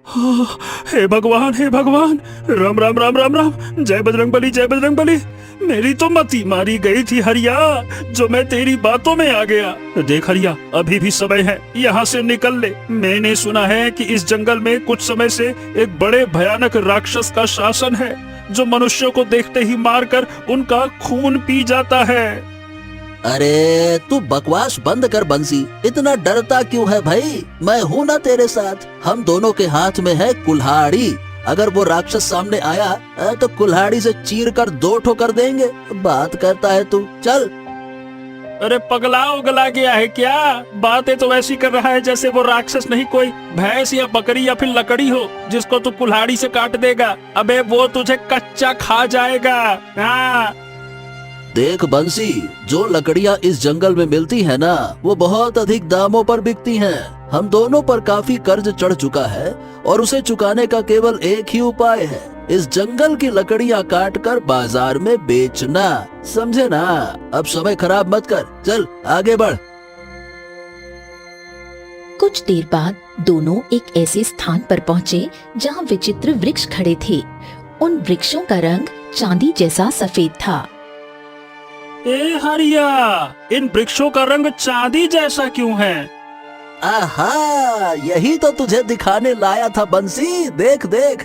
हे भगवान, हे भगवान, राम राम राम राम राम, जय बजरंग बली, जय बजरंग बली। मेरी तो मती मारी गई थी हरिया, जो मैं तेरी बातों में आ गया। देख हरिया, अभी भी समय है, यहाँ से निकल ले। मैंने सुना है कि इस जंगल में कुछ समय से एक बड़े भयानक राक्षस का शासन है, जो मनुष्यों को देखते ही मारकर उनका खून पी जाता है। अरे तू बकवास बंद कर बंसी, इतना डरता क्यों है भाई? मैं हूँ ना तेरे साथ। हम दोनों के हाथ में है कुल्हाड़ी। अगर वो राक्षस सामने आया तो कुल्हाड़ी से चीर कर 2 ठोकर देंगे। बात करता है तू, चल। अरे पगला उगला गया है क्या? बातें तो वैसी कर रहा है जैसे वो राक्षस नहीं कोई भैंस या बकरी या फिर लकड़ी हो, जिसको तू कुल्हाड़ी से काट देगा। अबे वो तुझे कच्चा खा जाएगा। हाँ। देख बंसी, जो लकड़ियाँ इस जंगल में मिलती है ना, वो बहुत अधिक दामों पर बिकती हैं। हम दोनों पर काफी कर्ज चढ़ चुका है और उसे चुकाने का केवल एक ही उपाय है, इस जंगल की लकड़ियाँ काट कर बाजार में बेचना। समझे ना? अब समय खराब मत कर, चल आगे बढ़। कुछ देर बाद दोनों एक ऐसे स्थान पर पहुँचे जहाँ विचित्र वृक्ष खड़े थे। उन वृक्षों का रंग चांदी जैसा सफेद था। ए हरिया, इन वृक्षों का रंग चांदी जैसा क्यों है? आहा, यही तो तुझे दिखाने लाया था बंसी। देख देख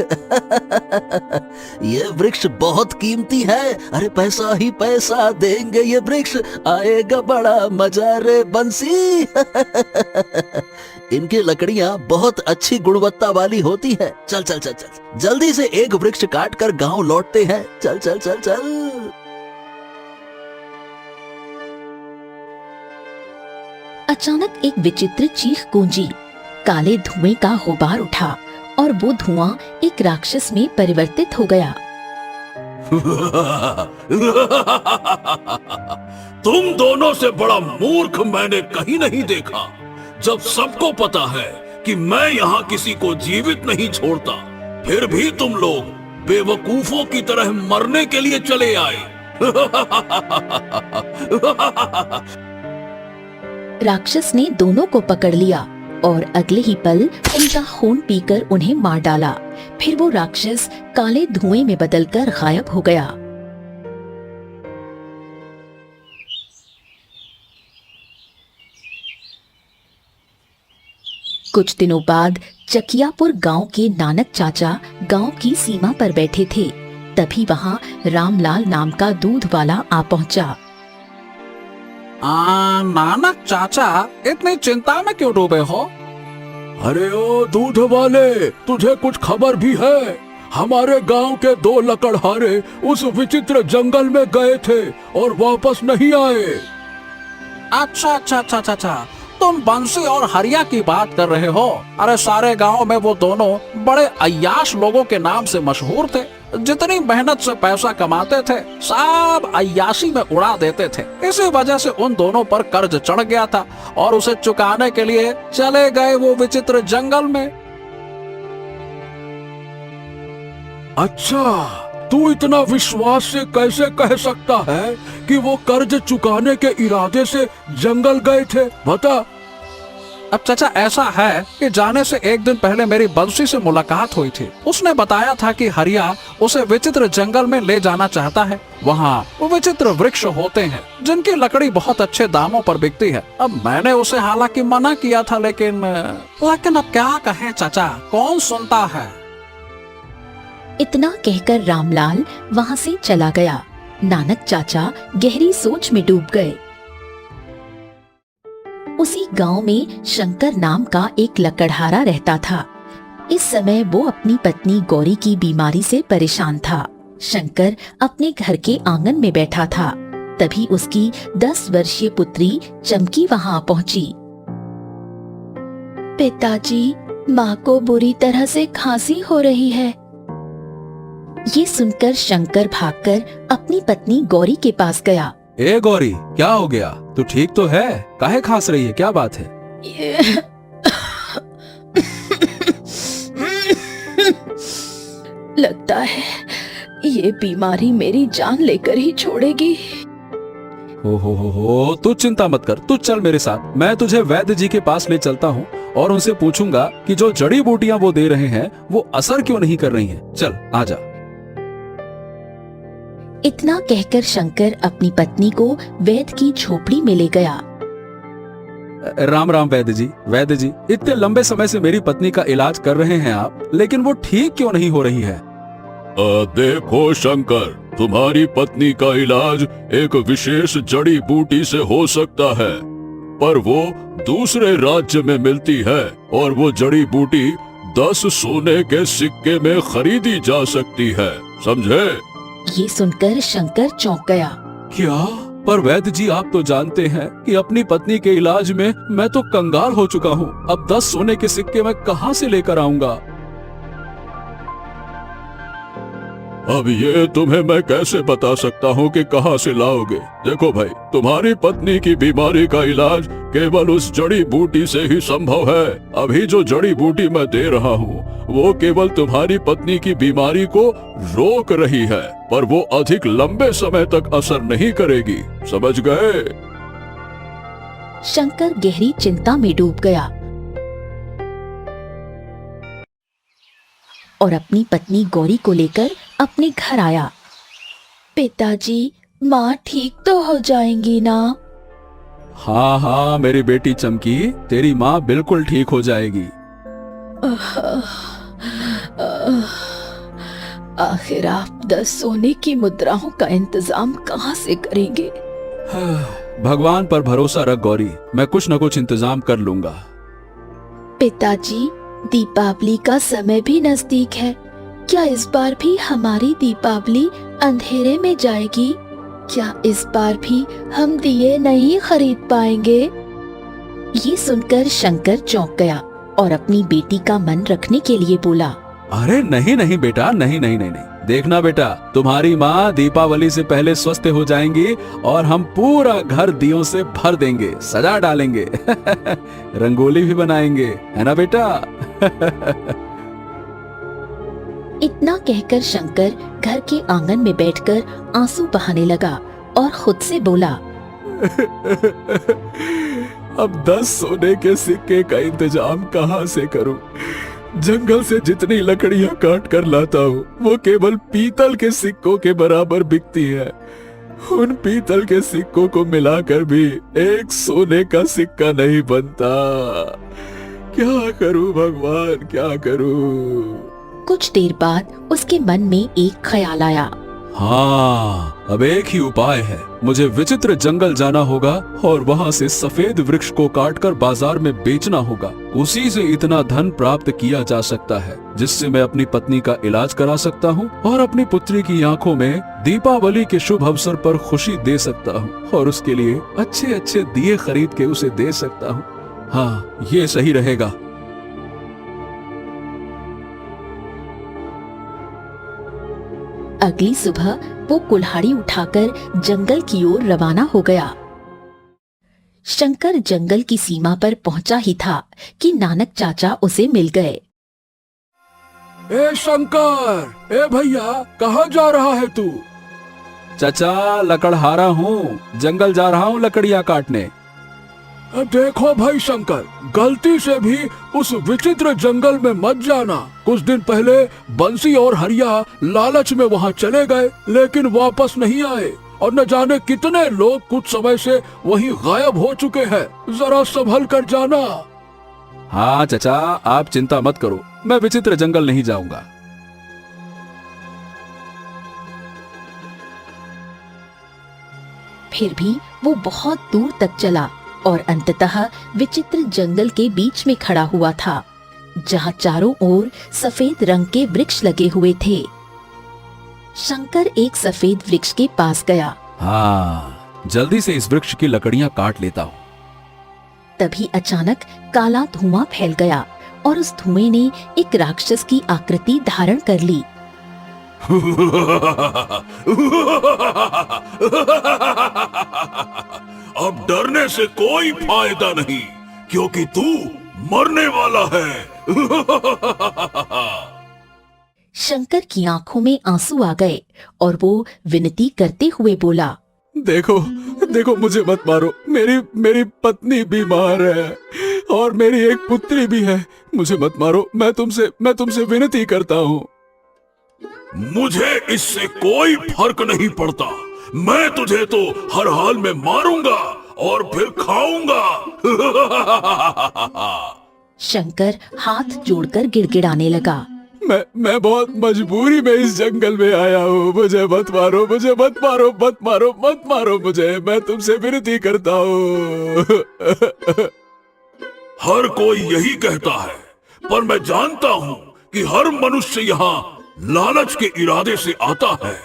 ये वृक्ष बहुत कीमती है। अरे पैसा ही पैसा देंगे ये वृक्ष, आएगा बड़ा मजा रे बंसी। इनकी लकड़ियाँ बहुत अच्छी गुणवत्ता वाली होती है। चल चल चल चल, जल्दी से एक वृक्ष काट कर गाँव लौटते हैं। चल चल चल चल। अचानक एक विचित्र चीख गूंजी। काले धुएं का गुबार उठा और वो धुआं एक राक्षस में परिवर्तित हो गया। तुम दोनों से बड़ा मूर्ख मैंने कहीं नहीं देखा। जब सबको पता है कि मैं यहाँ किसी को जीवित नहीं छोड़ता, फिर भी तुम लोग बेवकूफों की तरह मरने के लिए चले आए। राक्षस ने दोनों को पकड़ लिया और अगले ही पल उनका खून पीकर उन्हें मार डाला। फिर वो राक्षस काले धुएं में बदलकर गायब हो गया। कुछ दिनों बाद चकियापुर गांव के नानक चाचा गांव की सीमा पर बैठे थे। तभी वहां रामलाल नाम का दूध वाला आ पहुंचा। नानक चाचा, इतनी चिंता में क्यों डूबे हो? अरे ओ दूध वाले, तुझे कुछ खबर भी है? हमारे गांव के 2 लकड़हारे उस विचित्र जंगल में गए थे और वापस नहीं आए। अच्छा अच्छा अच्छा अच्छा अच्छा, तुम बंसी और हरिया की बात कर रहे हो? अरे सारे गांव में वो दोनों बड़े अय्याश लोगों के नाम से मशहूर थे। जितनी मेहनत से पैसा कमाते थे, सब अय्याशी में उड़ा देते थे। इसी वजह से उन दोनों पर कर्ज चढ़ गया था और उसे चुकाने के लिए चले गए वो विचित्र जंगल में। अच्छा, तू इतना विश्वास से कैसे कह सकता है कि वो कर्ज चुकाने के इरादे से जंगल गए थे? बता। अब चाचा ऐसा है कि जाने से एक दिन पहले मेरी बंसी से मुलाकात हुई थी। उसने बताया था कि हरिया उसे विचित्र जंगल में ले जाना चाहता है। वहाँ वो विचित्र वृक्ष होते हैं जिनकी लकड़ी बहुत अच्छे दामों पर बिकती है। अब मैंने उसे हालांकि मना किया था, लेकिन अब क्या कहें चाचा, कौन सुनता है। इतना कहकर रामलाल वहां से चला गया। नानक चाचा गहरी सोच में डूब गए। उसी गांव में शंकर नाम का एक लकड़हारा रहता था। इस समय वो अपनी पत्नी गौरी की बीमारी से परेशान था। शंकर अपने घर के आंगन में बैठा था। तभी उसकी 10 वर्षीय पुत्री चमकी वहां पहुंची। पिताजी, माँ को बुरी तरह से खांसी हो रही है। ये सुनकर शंकर भागकर अपनी पत्नी गौरी के पास गया। ए गौरी, क्या हो गया? तू ठीक तो है? काहे खांस रही है? क्या बात है? लगता है ये बीमारी मेरी जान लेकर ही छोड़ेगी। हो, तू चिंता मत कर, तू चल मेरे साथ। मैं तुझे वैद्य जी के पास ले चलता हूँ और उनसे पूछूंगा कि जो जड़ी बूटियां वो दे रहे हैं वो असर क्यों नहीं कर रही हैं। चल आजा। इतना कहकर शंकर अपनी पत्नी को वैद्य की झोपड़ी में ले गया। राम राम वैद्य जी, इतने लंबे समय से मेरी पत्नी का इलाज कर रहे हैं आप, लेकिन वो ठीक क्यों नहीं हो रही है? देखो शंकर, तुम्हारी पत्नी का इलाज एक विशेष जड़ी बूटी से हो सकता है, पर वो दूसरे राज्य में मिलती है और वो जड़ी बूटी 10 सोने के सिक्के में खरीदी जा सकती है, समझे? ये सुनकर शंकर चौंक गया। क्या? पर वैद्य जी, आप तो जानते हैं कि अपनी पत्नी के इलाज में मैं तो कंगाल हो चुका हूँ। अब 10 सोने के सिक्के मैं कहाँ से लेकर आऊंगा? अब ये तुम्हें मैं कैसे बता सकता हूँ कि कहाँ से लाओगे? देखो भाई, तुम्हारी पत्नी की बीमारी का इलाज केवल उस जड़ी बूटी से ही संभव है। अभी जो जड़ी बूटी मैं दे रहा हूँ वो केवल तुम्हारी पत्नी की बीमारी को रोक रही है, पर वो अधिक लंबे समय तक असर नहीं करेगी, समझ गए? शंकर गहरी चिंता में डूब गया और अपनी पत्नी गौरी को लेकर अपने घर आया। पिताजी, माँ ठीक तो हो जाएंगी ना? हाँ हाँ मेरी बेटी चमकी, तेरी माँ बिल्कुल ठीक हो जाएगी। आखिर आप 10 सोने की मुद्राओं का इंतजाम कहाँ से करेंगे? भगवान पर भरोसा रख गौरी, मैं कुछ न कुछ इंतजाम कर लूंगा। पिताजी, दीपावली का समय भी नजदीक है। क्या इस बार भी हमारी दीपावली अंधेरे में जाएगी? क्या इस बार भी हम दिए नहीं खरीद पाएंगे? ये सुनकर शंकर चौंक गया और अपनी बेटी का मन रखने के लिए बोला, अरे नहीं नहीं बेटा, नहीं नहीं नहीं नहीं, देखना बेटा, तुम्हारी माँ दीपावली से पहले स्वस्थ हो जाएंगी और हम पूरा घर दियों से भर देंगे, सजा डालेंगे रंगोली भी बनाएंगे, है ना बेटा? इतना कहकर शंकर घर के आंगन में बैठकर आंसू बहाने लगा और खुद से बोला, अब 10 सोने के सिक्के का इंतजाम कहाँ से करूं? जंगल से जितनी लकड़ियां काट कर लाता हूँ वो केवल पीतल के सिक्कों के बराबर बिकती है। उन पीतल के सिक्कों को मिलाकर भी एक सोने का सिक्का नहीं बनता। क्या करूं भगवान, क्या करूं? कुछ देर बाद उसके मन में एक ख्याल आया। हाँ, अब एक ही उपाय है, मुझे विचित्र जंगल जाना होगा और वहाँ से सफेद वृक्ष को काटकर बाजार में बेचना होगा। उसी से इतना धन प्राप्त किया जा सकता है जिससे मैं अपनी पत्नी का इलाज करा सकता हूँ और अपनी पुत्री की आंखों में दीपावली के शुभ अवसर पर खुशी दे सकता हूँ और उसके लिए अच्छे अच्छे दिए खरीद के उसे दे सकता हूँ। हाँ, ये सही रहेगा। अगली सुबह वो कुल्हाड़ी उठाकर जंगल की ओर रवाना हो गया। शंकर जंगल की सीमा पर पहुंचा ही था कि नानक चाचा उसे मिल गए। ए शंकर, ए भैया, कहाँ जा रहा है तू? चाचा, लकड़हारा हूँ, जंगल जा रहा हूँ लकड़ियाँ काटने। देखो भाई शंकर, गलती से भी उस विचित्र जंगल में मत जाना। कुछ दिन पहले बंसी और हरिया लालच में वहाँ चले गए लेकिन वापस नहीं आए और न जाने कितने लोग कुछ समय से वहीं गायब हो चुके हैं। जरा संभल कर जाना। हाँ चाचा, आप चिंता मत करो, मैं विचित्र जंगल नहीं जाऊंगा। फिर भी वो बहुत दूर तक चला और अंततः विचित्र जंगल के बीच में खड़ा हुआ था जहाँ चारों ओर सफेद रंग के वृक्ष लगे हुए थे। शंकर एक सफेद वृक्ष के पास गया। हाँ, जल्दी से इस वृक्ष की लकड़ियाँ काट लेता हूँ। तभी अचानक काला धुआं फैल गया और उस धुएं ने एक राक्षस की आकृति धारण कर ली। अब डरने से कोई फायदा नहीं क्योंकि तू मरने वाला है। शंकर की आंखों में आंसू आ गए और वो विनती करते हुए बोला, देखो देखो, मुझे मत मारो, मेरी पत्नी बीमार है और मेरी एक पुत्री भी है। मुझे मत मारो, मैं तुमसे विनती करता हूँ। मुझे इससे कोई फर्क नहीं पड़ता। मैं तुझे तो हर हाल में मारूंगा और फिर खाऊंगा। शंकर हाथ जोड़कर गिड़गिड़ाने लगा। मैं बहुत मजबूरी में इस जंगल में आया हूँ। मुझे मत मारो, मुझे मत मारो, मत मारो, मत मारो मुझे। मैं तुमसे विनती करता हूँ। हर कोई यही कहता है, पर मैं जानता हूँ कि हर मनुष्य यहाँ लालच के इरादे से आता है।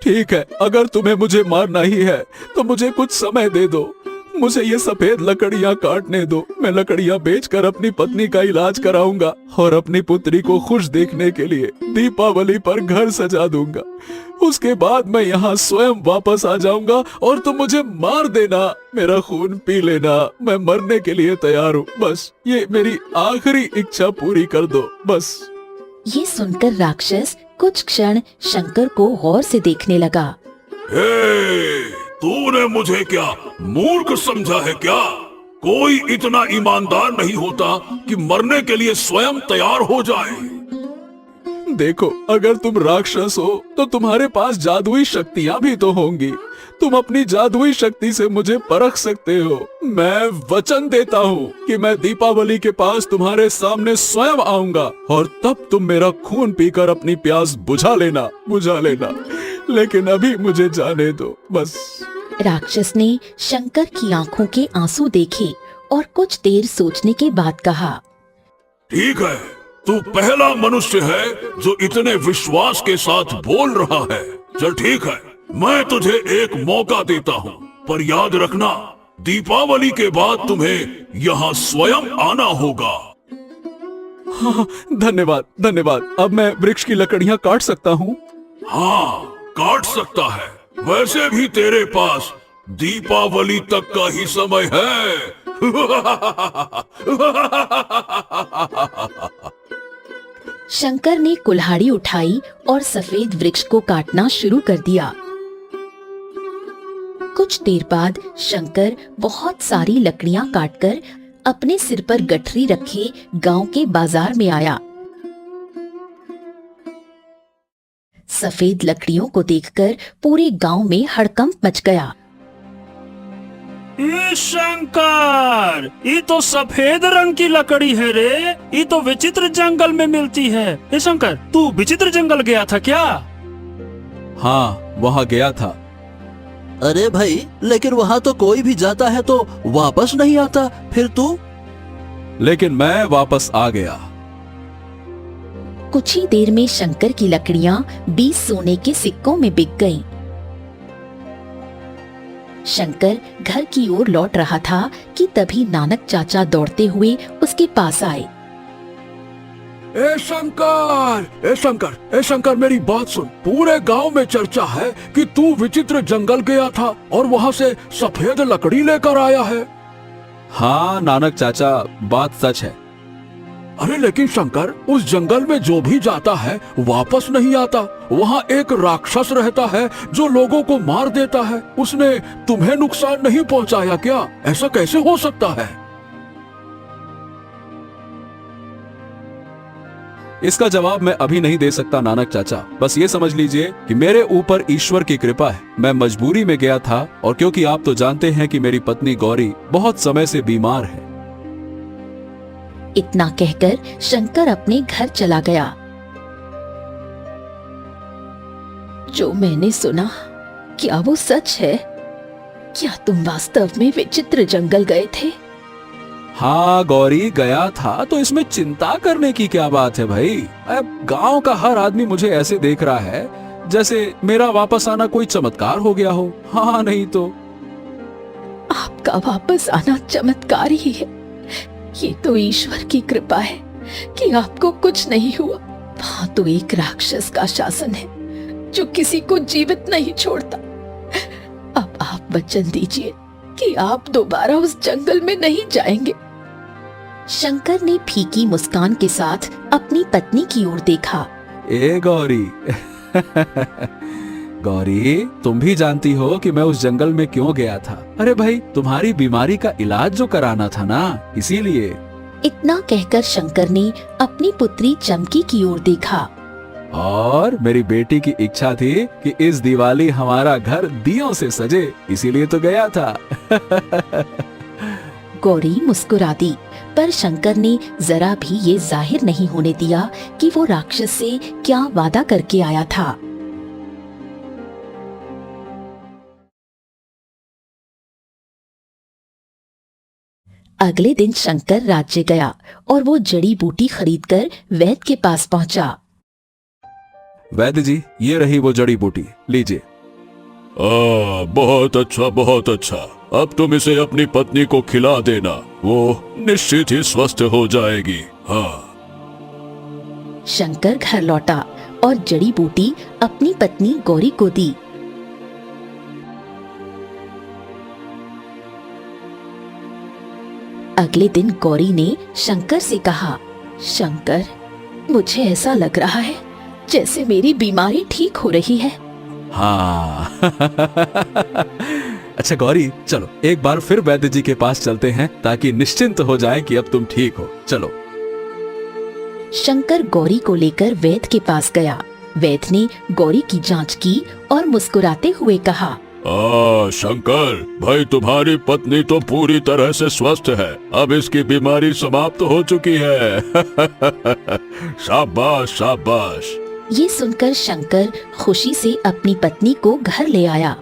ठीक है, अगर तुम्हें मुझे मारना ही है तो मुझे कुछ समय दे दो। मुझे ये सफेद लकड़ियाँ काटने दो। मैं लकड़ियाँ बेचकर अपनी पत्नी का इलाज कराऊंगा और अपनी पुत्री को खुश देखने के लिए दीपावली पर घर सजा दूंगा। उसके बाद मैं यहाँ स्वयं वापस आ जाऊंगा और तुम मुझे मार देना, मेरा खून पी लेना। मैं मरने के लिए तैयार हूँ। बस ये मेरी आखिरी इच्छा पूरी कर दो, बस। ये सुनकर राक्षस कुछ क्षण शंकर को गौर से देखने लगा। तूने मुझे क्या मूर्ख समझा है क्या? कोई इतना ईमानदार नहीं होता कि मरने के लिए स्वयं तैयार हो जाए। देखो, अगर तुम राक्षस हो तो तुम्हारे पास जादुई शक्तियाँ भी तो होंगी। तुम अपनी जादुई शक्ति से मुझे परख सकते हो। मैं वचन देता हूँ कि मैं दीपावली के पास तुम्हारे सामने स्वयं आऊंगा और तब तुम मेरा खून पीकर अपनी प्यास बुझा लेना। लेकिन अभी मुझे जाने दो, बस। राक्षस ने शंकर की आंखों के आंसू देखे और कुछ देर सोचने के बाद कहा, ठीक है, तू पहला मनुष्य है जो इतने विश्वास के साथ बोल रहा है। चल ठीक है, मैं तुझे एक मौका देता हूँ, पर याद रखना दीपावली के बाद तुम्हें यहाँ स्वयं आना होगा। हाँ, धन्यवाद। अब मैं वृक्ष की लकड़ियाँ काट सकता हूँ? हाँ, काट सकता है। वैसे भी तेरे पास दीपावली तक का ही समय है। शंकर ने कुल्हाड़ी उठाई और सफेद वृक्ष को काटना शुरू कर दिया। कुछ देर बाद शंकर बहुत सारी लकड़ियां काटकर अपने सिर पर गठरी रखे गांव के बाजार में आया। सफेद लकड़ियों को देखकर पूरे गांव में हड़कंप मच गया। ये शंकर, ये तो सफेद रंग की लकड़ी है रे। ये तो विचित्र जंगल में मिलती है। ये शंकर, तू विचित्र जंगल गया था क्या? हाँ, वहाँ गया था। अरे भाई, लेकिन वहाँ तो कोई भी जाता है तो वापस नहीं आता, फिर तू? लेकिन मैं वापस आ गया। कुछ ही देर में शंकर की लकड़ियां 20 सोने के सिक्कों में बिक गईं। शंकर घर की ओर लौट रहा था कि तभी नानक चाचा दौड़ते हुए उसके पास आए। ए शंकर, मेरी बात सुन। पूरे गांव में चर्चा है कि तू विचित्र जंगल गया था और वहाँ से सफेद लकड़ी लेकर आया है। हाँ नानक चाचा, बात सच है। अरे लेकिन शंकर, उस जंगल में जो भी जाता है वापस नहीं आता। वहाँ एक राक्षस रहता है जो लोगों को मार देता है। उसने तुम्हें नुकसान नहीं पहुँचाया क्या? ऐसा कैसे हो सकता है? इसका जवाब मैं अभी नहीं दे सकता नानक चाचा। बस ये समझ लीजिए कि मेरे ऊपर ईश्वर की कृपा है। मैं मजबूरी में गया था, और क्योंकि आप तो जानते हैं कि मेरी पत्नी गौरी बहुत समय से बीमार है। इतना कहकर शंकर अपने घर चला गया। जो मैंने सुना, क्या वो सच है? क्या तुम वास्तव में विचित्र जंगल गए थे? हाँ गौरी, गया था, तो इसमें चिंता करने की क्या बात है भाई? अब गांव का हर आदमी मुझे ऐसे देख रहा है जैसे मेरा वापस आना कोई चमत्कार हो गया हो। हाँ नहीं तो। आपका वापस आना चमत्कार ही है। ये तो ईश्वर की कृपा है कि आपको कुछ नहीं हुआ। वहाँ तो एक राक्षस का शासन है जो किसी को जीवित नहीं छोड़ता। अब आप वचन दीजिए कि आप दोबारा उस जंगल में नहीं जाएंगे। शंकर ने फीकी मुस्कान के साथ अपनी पत्नी की ओर देखा। ए गौरी, गौरी, तुम भी जानती हो कि मैं उस जंगल में क्यों गया था। अरे भाई, तुम्हारी बीमारी का इलाज जो कराना था ना, इसीलिए। इतना कहकर शंकर ने अपनी पुत्री चमकी की ओर देखा। और मेरी बेटी की इच्छा थी कि इस दिवाली हमारा घर दियों से सजे, इसीलिए तो गया था। गौरी मुस्कुरा दी, पर शंकर ने जरा भी ये जाहिर नहीं होने दिया कि वो राक्षस से क्या वादा करके आया था। अगले दिन शंकर राज्य गया और वो जड़ी बूटी खरीदकर वैद्य के पास पहुंचा। वैद्य जी, ये रही वो जड़ी बूटी, लीजिए। बहुत अच्छा, बहुत अच्छा। अब तुम इसे अपनी पत्नी को खिला देना, वो निश्चित ही स्वस्थ हो जाएगी। हाँ। शंकर घर लौटा और जड़ी बूटी अपनी पत्नी गौरी को दी। अगले दिन गौरी ने शंकर से कहा, शंकर, मुझे ऐसा लग रहा है जैसे मेरी बीमारी ठीक हो रही है। हाँ। अच्छा गौरी, चलो एक बार फिर वैद्य जी के पास चलते हैं ताकि निश्चिंत हो जाए कि अब तुम ठीक हो। चलो। शंकर गौरी को लेकर वैद्य के पास गया। वैद्य ने गौरी की जांच की और मुस्कुराते हुए कहा, शंकर भाई, तुम्हारी पत्नी तो पूरी तरह से स्वस्थ है। अब इसकी बीमारी समाप्त हो चुकी है। शाबाश, शाबाश। ये सुनकर शंकर खुशी से अपनी पत्नी को घर ले आया।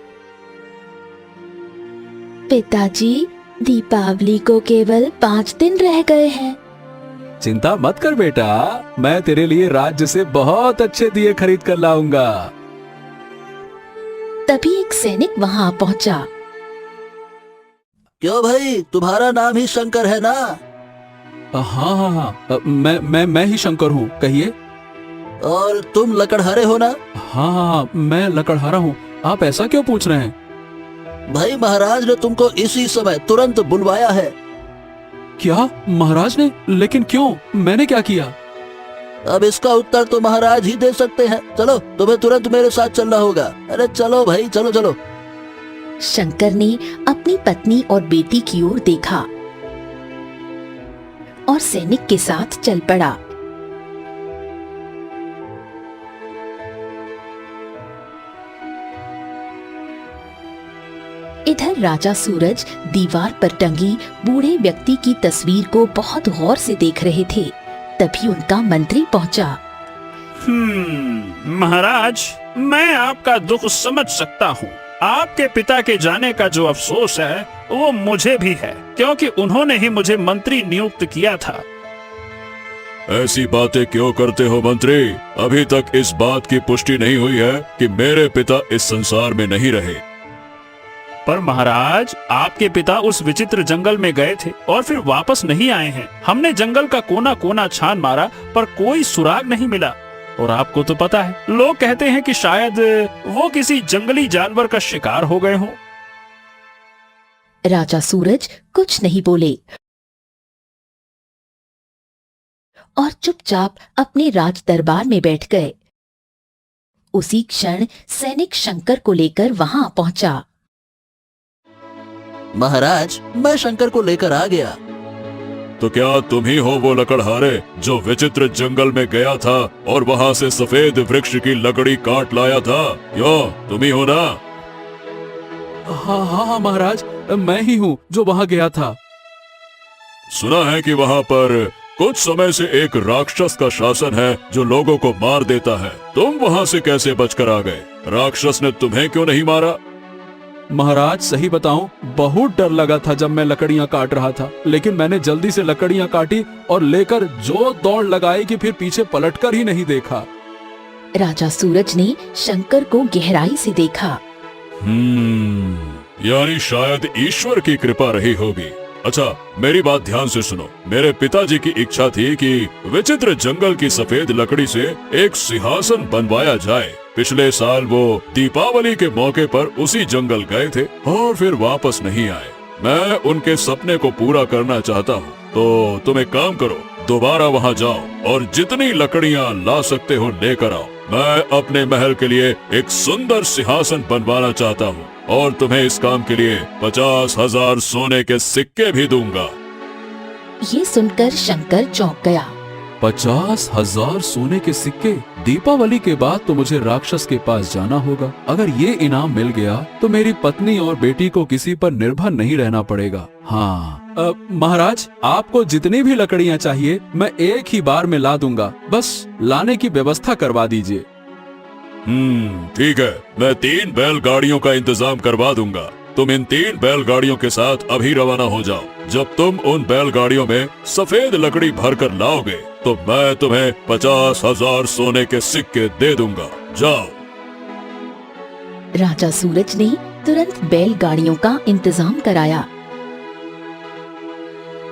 पिताजी, दीपावली को केवल 5 दिन रह गए हैं। चिंता मत कर बेटा, मैं तेरे लिए राज्य से बहुत अच्छे दिए खरीद कर लाऊंगा। तभी एक सैनिक वहां पहुंचा। क्यों भाई, तुम्हारा नाम ही शंकर है ना? हाँ हाँ हाँ, मैं ही शंकर हूँ, कहिए। और तुम लकड़हारे हो ना? हाँ हाँ, मैं लकड़हारा हूँ। आप ऐसा क्यों पूछ रहे हैं? भाई, महाराज ने तुमको इसी समय तुरंत बुलवाया है। क्या महाराज ने? लेकिन क्यों? मैंने क्या किया? अब इसका उत्तर तो महाराज ही दे सकते हैं। चलो, तुम्हें तुरंत मेरे साथ चलना होगा। अरे चलो भाई, चलो चलो। शंकर ने अपनी पत्नी और बेटी की ओर देखा और सैनिक के साथ चल पड़ा। इधर राजा सूरज दीवार पर टंगी बूढ़े व्यक्ति की तस्वीर को बहुत गौर से देख रहे थे। तभी उनका मंत्री पहुंचा। महाराज, मैं आपका दुख समझ सकता हूँ। आपके पिता के जाने का जो अफसोस है वो मुझे भी है, क्योंकि उन्होंने ही मुझे मंत्री नियुक्त किया था। ऐसी बातें क्यों करते हो मंत्री? अभी तक इस बात की पुष्टि नहीं हुई है कि मेरे पिता इस संसार में नहीं रहे। पर महाराज, आपके पिता उस विचित्र जंगल में गए थे और फिर वापस नहीं आए हैं। हमने जंगल का कोना कोना छान मारा पर कोई सुराग नहीं मिला। और आपको तो पता है, लोग कहते हैं कि शायद वो किसी जंगली जानवर का शिकार हो गए हों। राजा सूरज कुछ नहीं बोले और चुपचाप अपने राज दरबार में बैठ गए। उसी क्षण सैनिक शंकर को लेकर वहां पहुंचा। महाराज, मैं शंकर को लेकर आ गया। तो क्या तुम ही हो वो लकड़हारे जो विचित्र जंगल में गया था और वहाँ से सफेद वृक्ष की लकड़ी काट लाया था? क्यों, तुम ही हो ना? हाँ हाँ हाँ महाराज, मैं ही हूँ जो वहाँ गया था। सुना है कि वहाँ पर कुछ समय से एक राक्षस का शासन है जो लोगों को मार देता है। तुम वहाँ से कैसे बचकर आ गए? राक्षस ने तुम्हें क्यों नहीं मारा? महाराज, सही बताऊं, बहुत डर लगा था जब मैं लकड़ियां काट रहा था, लेकिन मैंने जल्दी से लकड़ियां काटी और लेकर जो दौड़ लगाई कि फिर पीछे पलटकर ही नहीं देखा। राजा सूरज ने शंकर को गहराई से देखा। यानी शायद ईश्वर की कृपा रही होगी। अच्छा, मेरी बात ध्यान से सुनो। मेरे पिताजी की इच्छा थी कि विचित्र जंगल की सफेद लकड़ी से एक सिंहासन बनवाया जाए। पिछले साल वो दीपावली के मौके पर उसी जंगल गए थे और फिर वापस नहीं आए। मैं उनके सपने को पूरा करना चाहता हूँ, तो तुम एक काम करो, दोबारा वहाँ जाओ और जितनी लकड़ियाँ ला सकते हो लेकर आओ। मैं अपने महल के लिए एक सुंदर सिंहासन बनवाना चाहता हूँ और तुम्हें इस काम के लिए 50,000 सोने के सिक्के भी दूंगा। ये सुनकर शंकर चौंक गया। 50,000 सोने के सिक्के? दीपावली के बाद तो मुझे राक्षस के पास जाना होगा। अगर ये इनाम मिल गया तो मेरी पत्नी और बेटी को किसी पर निर्भर नहीं रहना पड़ेगा। हाँ, महाराज, आपको जितनी भी लकड़ियाँ चाहिए मैं एक ही बार में ला दूंगा, बस लाने की व्यवस्था करवा दीजिए। ठीक है, मैं 3 बैलगाड़ियों का इंतजाम करवा दूंगा। तुम इन 3 बैलगाड़ियों के साथ अभी रवाना हो जाओ। जब तुम उन बैलगाड़ियों में सफेद लकड़ी भरकर लाओगे तो मैं तुम्हें 50,000 सोने के सिक्के दे दूंगा। जाओ। राजा सूरज ने तुरंत बैलगाड़ियों का इंतजाम कराया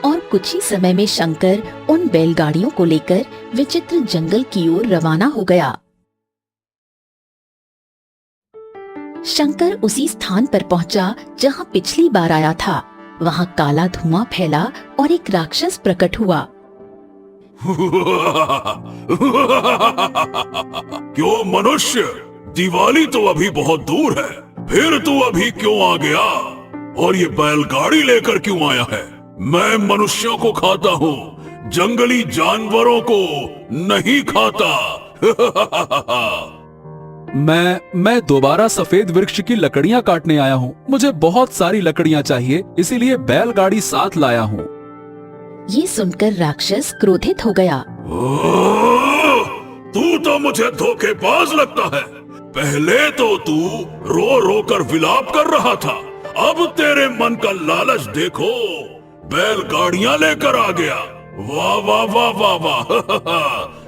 और कुछ ही समय में शंकर उन बैलगाड़ियों को लेकर विचित्र जंगल की ओर रवाना हो गया। शंकर उसी स्थान पर पहुंचा जहां पिछली बार आया था। वहां काला धुआं फैला और एक राक्षस प्रकट हुआ। क्यों मनुष्य, दिवाली तो अभी बहुत दूर है, फिर तू अभी क्यों आ गया? और ये बैलगाड़ी लेकर क्यों आया है? मैं मनुष्यों को खाता हूँ, जंगली जानवरों को नहीं खाता। मैं दोबारा सफेद वृक्ष की लकड़ियाँ काटने आया हूँ। मुझे बहुत सारी लकड़ियाँ चाहिए, इसीलिए बैलगाड़ी साथ लाया हूँ। ये सुनकर राक्षस क्रोधित हो गया। तू तो मुझे धोखेबाज लगता है। पहले तो तू रो रो कर विलाप कर रहा था, अब तेरे मन का लालच देखो, बैलगाड़ियाँ लेकर आ गया। वाह वाह वाह वाह वाह।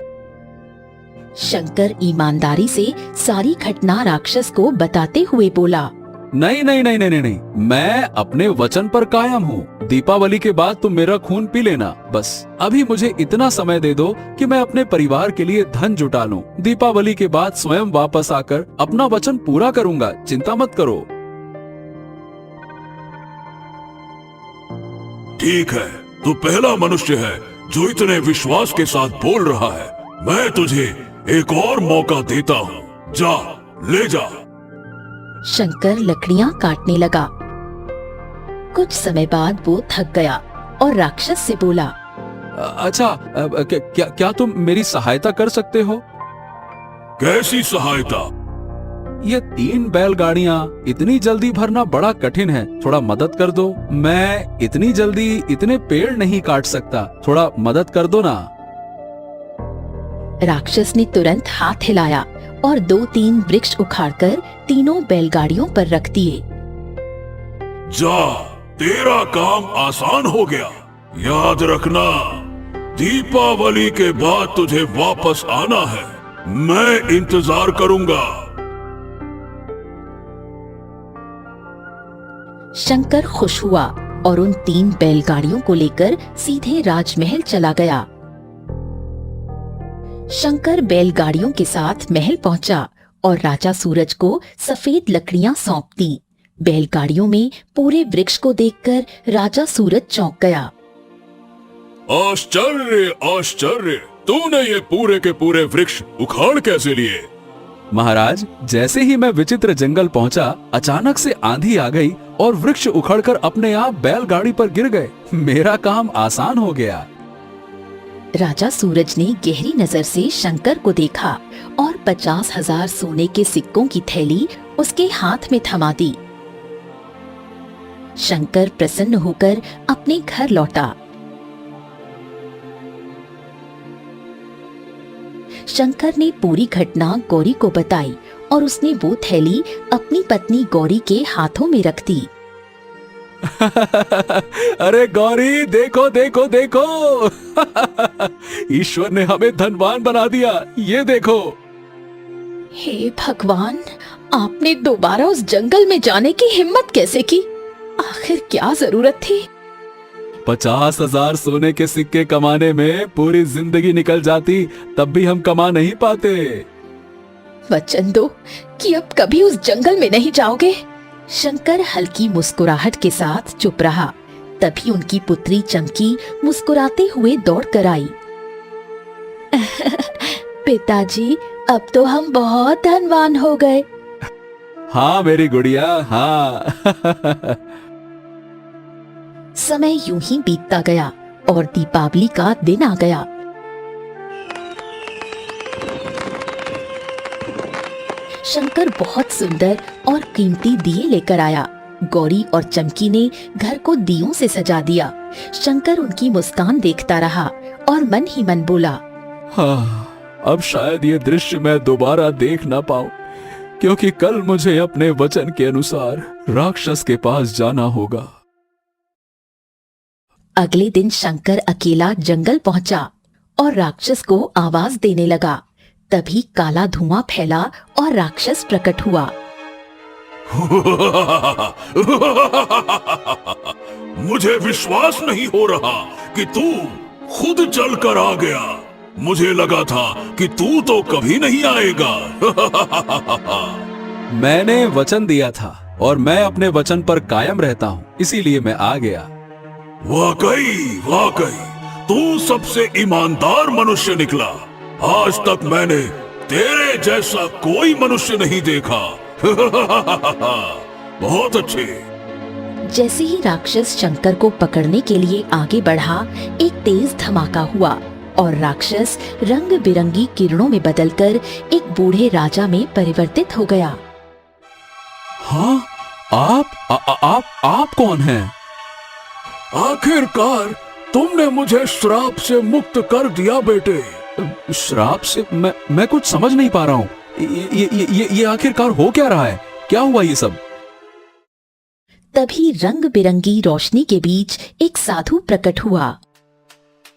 शंकर ईमानदारी से सारी घटना राक्षस को बताते हुए बोला। नहीं नहीं नहीं नहीं नहीं, मैं अपने वचन पर कायम हूँ। दीपावली के बाद तुम मेरा खून पी लेना। बस अभी मुझे इतना समय दे दो कि मैं अपने परिवार के लिए धन जुटा लूँ। दीपावली के बाद स्वयं वापस आकर अपना वचन पूरा करूँगा, चिंता मत करो। ठीक है, तू पहला मनुष्य है जो इतने विश्वास के साथ बोल रहा है। मैं तुझे एक और मौका देता हूँ, जा ले जा। शंकर लकड़ियां काटने लगा। कुछ समय बाद वो थक गया और राक्षस से बोला। अच्छा, क्या तुम मेरी सहायता कर सकते हो? कैसी सहायता? ये 3 बैलगाड़ियाँ इतनी जल्दी भरना बड़ा कठिन है, थोड़ा मदद कर दो। मैं इतनी जल्दी इतने पेड़ नहीं काट सकता, थोड़ा मदद कर दो ना। राक्षस ने तुरंत हाथ हिलाया और 2-3 वृक्ष उखाड़कर तीनों बैलगाड़ियों पर रख दिए। जा, तेरा काम आसान हो गया। याद रखना, दीपावली के बाद तुझे वापस आना है। मैं इंतजार करूंगा। शंकर खुश हुआ और उन 3 बैलगाड़ियों को लेकर सीधे राजमहल चला गया। शंकर बैलगाड़ियों के साथ महल पहुंचा और राजा सूरज को सफेद लकड़ियां सौंप दी। बैलगाड़ियों में पूरे वृक्ष को देखकर राजा सूरज चौंक गया। आश्चर्य आश्चर्य, तूने ये पूरे के पूरे वृक्ष उखाड़ कैसे लिए? महाराज, जैसे ही मैं विचित्र जंगल पहुंचा, अचानक से आंधी आ गई और वृक्ष उखड़कर अपने आप बैलगाड़ी पर गिर गए। मेरा काम आसान हो गया। राजा सूरज ने गहरी नजर से शंकर को देखा और 50,000 सोने के सिक्कों की थैली उसके हाथ में थमा दी। शंकर प्रसन्न होकर अपने घर लौटा। शंकर ने पूरी घटना गौरी को बताई और उसने वो थैली अपनी पत्नी गौरी के हाथों में रख दी। अरे गौरी, देखो देखो देखो, ईश्वर ने हमें धनवान बना दिया, ये देखो। हे भगवान, आपने दोबारा उस जंगल में जाने की हिम्मत कैसे की? आखिर क्या जरूरत थी? 50,000 सोने के सिक्के कमाने में पूरी जिंदगी निकल जाती, तब भी हम कमा नहीं पाते। वचन दो कि अब कभी उस जंगल में नहीं जाओगे। शंकर हल्की मुस्कुराहट के साथ चुप रहा। तभी उनकी पुत्री चमकी मुस्कुराते हुए दौड़ कर आई। पिताजी, अब तो हम बहुत धनवान हो गए। हाँ मेरी गुड़िया, हाँ। समय यूं ही बीतता गया और दीपावली का दिन आ गया। शंकर बहुत सुंदर और कीमती दिए लेकर आया। गौरी और चमकी ने घर को दियों से सजा दिया। शंकर उनकी मुस्कान देखता रहा और मन ही मन बोला, हाँ, अब शायद ये दृश्य मैं दोबारा देख ना पाऊं, क्योंकि कल मुझे अपने वचन के अनुसार राक्षस के पास जाना होगा। अगले दिन शंकर अकेला जंगल पहुंचा और राक्षस को आवाज देने लगा। तभी काला धुआं फैला और राक्षस प्रकट हुआ। मुझे विश्वास नहीं हो रहा कि तू खुद चल कर आ गया। मुझे लगा था कि तू तो कभी नहीं आएगा। मैंने वचन दिया था और मैं अपने वचन पर कायम रहता हूँ, इसीलिए मैं आ गया। वाकई वाकई तू सबसे ईमानदार मनुष्य निकला। आज तक मैंने तेरे जैसा कोई मनुष्य नहीं देखा। बहुत अच्छे। जैसे ही राक्षस शंकर को पकड़ने के लिए आगे बढ़ा, एक तेज धमाका हुआ और राक्षस रंग बिरंगी किरणों में बदलकर एक बूढ़े राजा में परिवर्तित हो गया। हाँ, आप कौन हैं? आखिरकार तुमने मुझे श्राप से मुक्त कर दिया बेटे। श्राप से? मैं कुछ समझ नहीं पा रहा हूँ। ये आखिरकार हो क्या रहा है? क्या हुआ ये सब? तभी रंग बिरंगी रोशनी के बीच एक साधु प्रकट हुआ।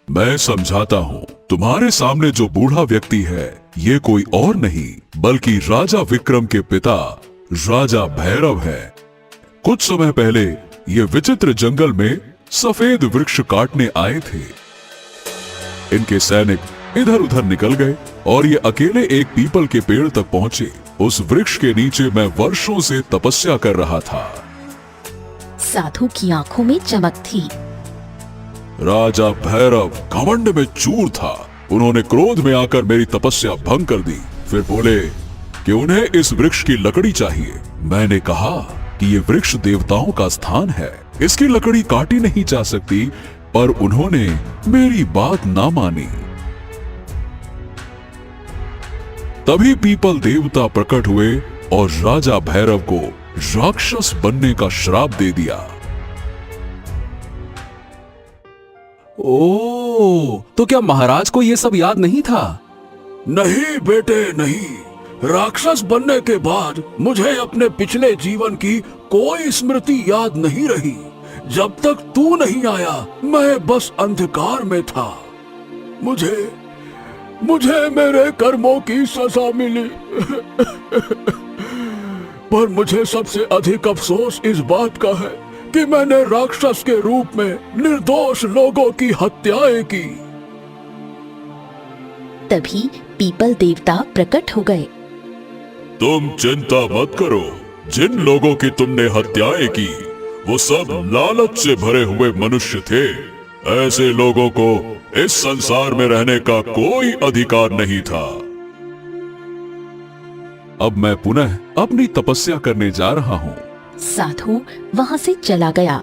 मैं समझाता हूँ, तुम्हारे सामने जो बूढ़ा व्यक्ति है ये कोई और नहीं बल्कि राजा विक्रम के पिता राजा भैरव है। कुछ समय पहले ये विचित्र जंगल में सफेद वृक्ष काटने आए थे। इनके सैनिक इधर उधर निकल गए और ये अकेले एक पीपल के पेड़ तक पहुंचे। उस वृक्ष के नीचे मैं वर्षों से तपस्या कर रहा था। साधु की आंखों में चमक थी। राजा भैरव घमंड में चूर था। उन्होंने क्रोध में आकर मेरी तपस्या भंग कर दी। फिर बोले कि उन्हें इस वृक्ष की लकड़ी चाहिए। मैंने कहा कि ये वृक्ष देवताओं का स्थान है, इसकी लकड़ी काटी नहीं जा सकती, पर उन्होंने मेरी बात ना मानी। तभी पीपल देवता प्रकट हुए और राजा भैरव को राक्षस बनने का श्राप दे दिया। ओह, तो क्या महाराज को ये सब याद नहीं था? नहीं बेटे नहीं। राक्षस बनने के बाद मुझे अपने पिछले जीवन की कोई स्मृति याद नहीं रही। जब तक तू नहीं आया मैं बस अंधकार में था। मुझे मेरे कर्मों की सजा मिली। पर मुझे सबसे अधिक अफसोस इस बात का है कि मैंने राक्षस के रूप में निर्दोष लोगों की हत्याएं की। तभी पीपल देवता प्रकट हो गए। तुम चिंता मत करो। जिन लोगों की तुमने हत्याएं की वो सब लालच से भरे हुए मनुष्य थे। ऐसे लोगों को इस संसार में रहने का कोई अधिकार नहीं था। अब मैं पुनः अपनी तपस्या करने जा रहा हूँ। साधु वहां से चला गया